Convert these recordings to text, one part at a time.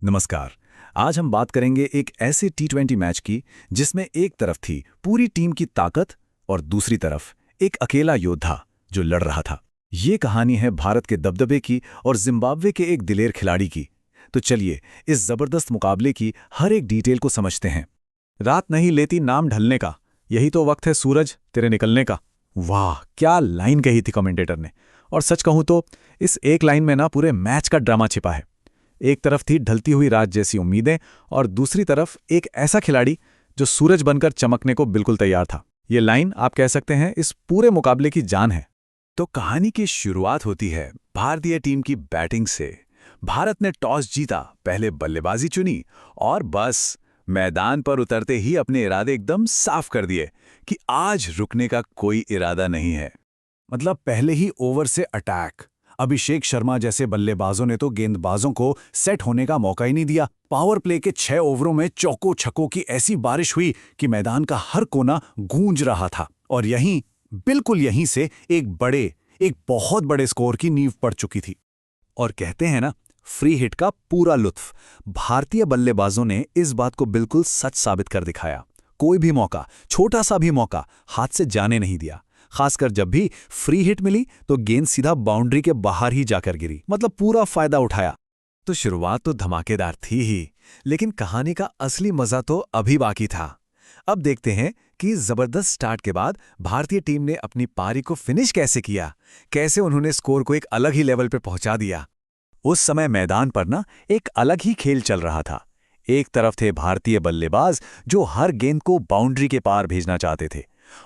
नमस्कार। आज हम बात करेंगे एक ऐसे टी20 मैच की जिसमें एक तरफ थी पूरी टीम की ताकत और दूसरी तरफ एक अकेला योद्धा जो लड़ रहा था। ये कहानी है भारत के दबदबे की और जिम्बाब्वे के एक दिलेर खिलाड़ी की। तो चलिए इस जबरदस्त मुकाबले की हर एक डिटेल को समझते हैं। रात नहीं लेती नाम ढलने का, यही तो वक्त है सूरज तेरे निकलने का। वाह, क्या लाइन कही थी कमेंटेटर ने। और सच कहूं तो इस एक लाइन में ना पूरे मैच का ड्रामा छिपा है। एक तरफ थी ढलती हुई रात जैसी उम्मीदें और दूसरी तरफ एक ऐसा खिलाड़ी जो सूरज बनकर चमकने को बिल्कुल तैयार था। ये लाइन आप कह सकते हैं इस पूरे मुकाबले की जान है। तो कहानी की शुरुआत होती है भारतीय टीम की बैटिंग से। भारत ने टॉस जीता, पहले बल्लेबाजी चुनी और बस मैदान पर उतरते ही अपने इरादे एकदम साफ कर दिए कि आज रुकने का कोई इरादा नहीं है। मतलब पहले ही ओवर से अटैक। अभिषेक शर्मा जैसे बल्लेबाजों ने तो गेंदबाजों को सेट होने का मौका ही नहीं दिया। पावर प्ले के 6 ओवरों में चौकों छक्कों की ऐसी बारिश हुई कि मैदान का हर कोना गूंज रहा था। और बिल्कुल यहीं से एक बहुत बड़े स्कोर की नींव पड़ चुकी थी। और कहते हैं ना, फ्री हिट का पूरा लुत्फ भारतीय बल्लेबाजों ने इस बात को बिल्कुल सच साबित कर दिखाया। कोई भी मौका, छोटा सा भी मौका हाथ से जाने नहीं दिया। खासकर जब भी फ्री हिट मिली तो गेंद सीधा बाउंड्री के बाहर ही जाकर गिरी। मतलब पूरा फायदा उठाया। तो शुरुआत तो धमाकेदार थी ही, लेकिन कहानी का असली मजा तो अभी बाकी था। अब देखते हैं कि जबरदस्त स्टार्ट के बाद भारतीय टीम ने अपनी पारी को फिनिश कैसे किया, कैसे उन्होंने स्कोर को एक अलग ही लेवल पर पहुंचा दिया। उस समय मैदान पर ना एक अलग ही खेल चल रहा था। एक तरफ थे भारतीय बल्लेबाज जो हर गेंद को बाउंड्री के पार भेजना चाहते थे,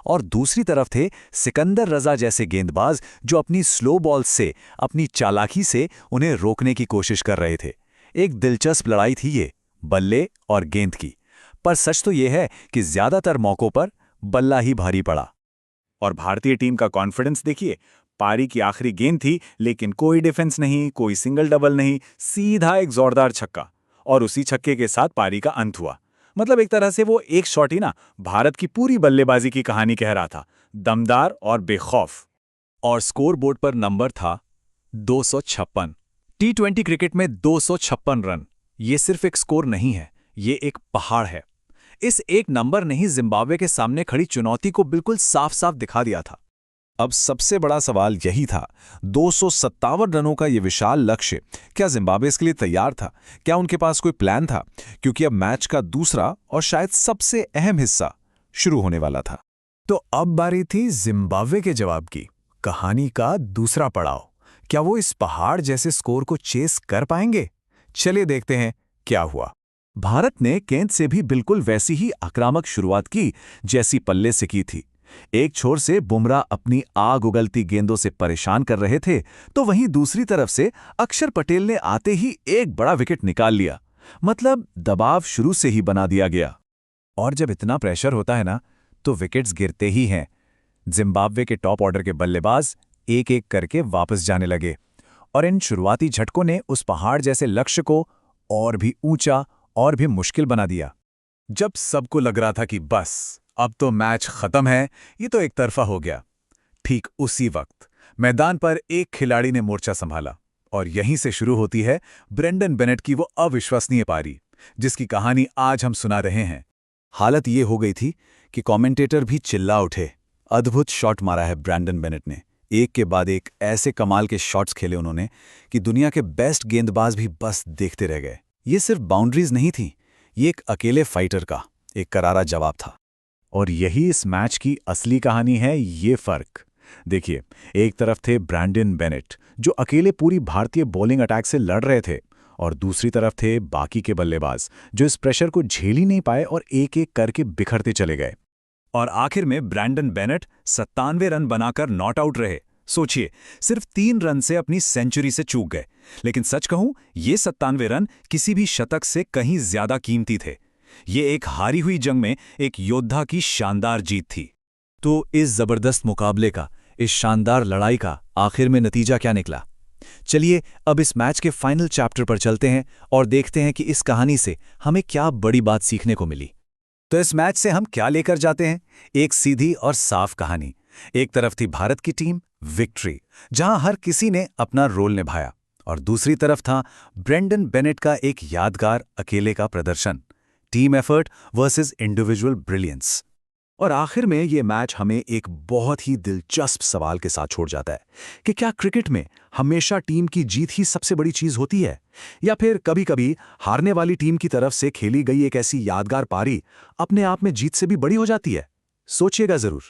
और दूसरी तरफ थे सिकंदर रजा जैसे गेंदबाज जो अपनी स्लो बॉल से, अपनी चालाकी से उन्हें रोकने की कोशिश कर रहे थे। एक दिलचस्प लड़ाई थी ये, बल्ले और गेंद की। पर सच तो ये है कि ज्यादातर मौकों पर बल्ला ही भारी पड़ा। और भारतीय टीम का कॉन्फिडेंस देखिए। पारी की आखिरी गेंद थी, लेकिन कोई डिफेंस नहीं, कोई सिंगल डबल नहीं, सीधा एक जोरदार छक्का। और उसी छक्के के साथ पारी का अंत हुआ। मतलब एक तरह से वो एक शॉट ही ना भारत की पूरी बल्लेबाजी की कहानी कह रहा था, दमदार और बेखौफ। और स्कोर बोर्ड पर नंबर था 256। टी20 क्रिकेट में 256 रन, ये सिर्फ एक स्कोर नहीं है, ये एक पहाड़ है। इस एक नंबर ने ही जिम्बाब्वे के सामने खड़ी चुनौती को बिल्कुल साफ साफ दिखा दिया था। अब सबसे बड़ा सवाल यही था, 257 रनों का ये विशाल लक्ष्य, क्या जिम्बाब्वे इसके लिए तैयार था? क्या उनके पास कोई प्लान था? क्योंकि अब मैच का दूसरा और शायद सबसे अहम हिस्सा शुरू होने वाला था। तो अब बारी थी जिम्बाब्वे के जवाब की। कहानी का दूसरा पड़ाव, क्या वो इस पहाड़ जैसे स्कोर को चेस कर पाएंगे? चलिए देखते हैं क्या हुआ। भारत ने गेंद से भी बिल्कुल वैसी ही आक्रामक शुरुआत की जैसी पल्ले से की थी। एक छोर से बुमराह अपनी आग उगलती गेंदों से परेशान कर रहे थे, तो वहीं दूसरी तरफ से अक्षर पटेल ने आते ही एक बड़ा विकेट निकाल लिया। मतलब दबाव शुरू से ही बना दिया गया। और जब इतना प्रेशर होता है ना, तो विकेट्स गिरते ही हैं। जिम्बाब्वे के टॉप ऑर्डर के बल्लेबाज एक एक करके वापस जाने लगे, और इन शुरुआती झटकों ने उस पहाड़ जैसे लक्ष्य को और भी ऊंचा और भी मुश्किल बना दिया। जब सबको लग रहा था कि बस अब तो मैच खत्म है, ये तो एक तरफा हो गया, ठीक उसी वक्त मैदान पर एक खिलाड़ी ने मोर्चा संभाला। और यहीं से शुरू होती है ब्रेंडन बेनेट की वो अविश्वसनीय पारी, जिसकी कहानी आज हम सुना रहे हैं। हालत ये हो गई थी कि कमेंटेटर भी चिल्ला उठे, अद्भुत शॉट मारा है ब्रेंडन बेनेट ने। एक के बाद एक ऐसे कमाल के शॉट्स खेले उन्होंने कि दुनिया के बेस्ट गेंदबाज भी बस देखते रह गए। ये सिर्फ बाउंड्रीज नहीं थी, ये एक अकेले फाइटर का एक करारा जवाब था। और यही इस मैच की असली कहानी है, ये फर्क देखिए। एक तरफ थे ब्रेंडन बेनेट जो अकेले पूरी भारतीय बॉलिंग अटैक से लड़ रहे थे, और दूसरी तरफ थे बाकी के बल्लेबाज जो इस प्रेशर को झेल ही नहीं पाए और एक एक करके बिखरते चले गए। और आखिर में ब्रेंडन बेनेट 97 रन बनाकर नॉट आउट रहे। सोचिए, सिर्फ 3 रन से अपनी सेंचुरी से चूक गए। लेकिन सच कहूं, ये 97 रन किसी भी शतक से कहीं ज्यादा कीमती थे। ये एक हारी हुई जंग में एक योद्धा की शानदार जीत थी। तो इस जबरदस्त मुकाबले का, इस शानदार लड़ाई का आखिर में नतीजा क्या निकला? चलिए अब इस मैच के फाइनल चैप्टर पर चलते हैं और देखते हैं कि इस कहानी से हमें क्या बड़ी बात सीखने को मिली। तो इस मैच से हम क्या लेकर जाते हैं? एक सीधी और साफ कहानी। एक तरफ थी भारत की टीम, विक्ट्री, जहां हर किसी ने अपना रोल निभाया, और दूसरी तरफ था ब्रेंडन बेनेट का एक यादगार अकेले का प्रदर्शन, team effort versus individual brilliance. और आखिर में ये मैच हमें एक बहुत ही दिलचस्प सवाल के साथ छोड़ जाता है कि क्या क्रिकेट में हमेशा टीम की जीत ही सबसे बड़ी चीज होती है, या फिर कभी-कभी हारने वाली टीम की तरफ से खेली गई एक ऐसी यादगार पारी अपने आप में जीत से भी बड़ी हो जाती है? सोचिएगा जरूर।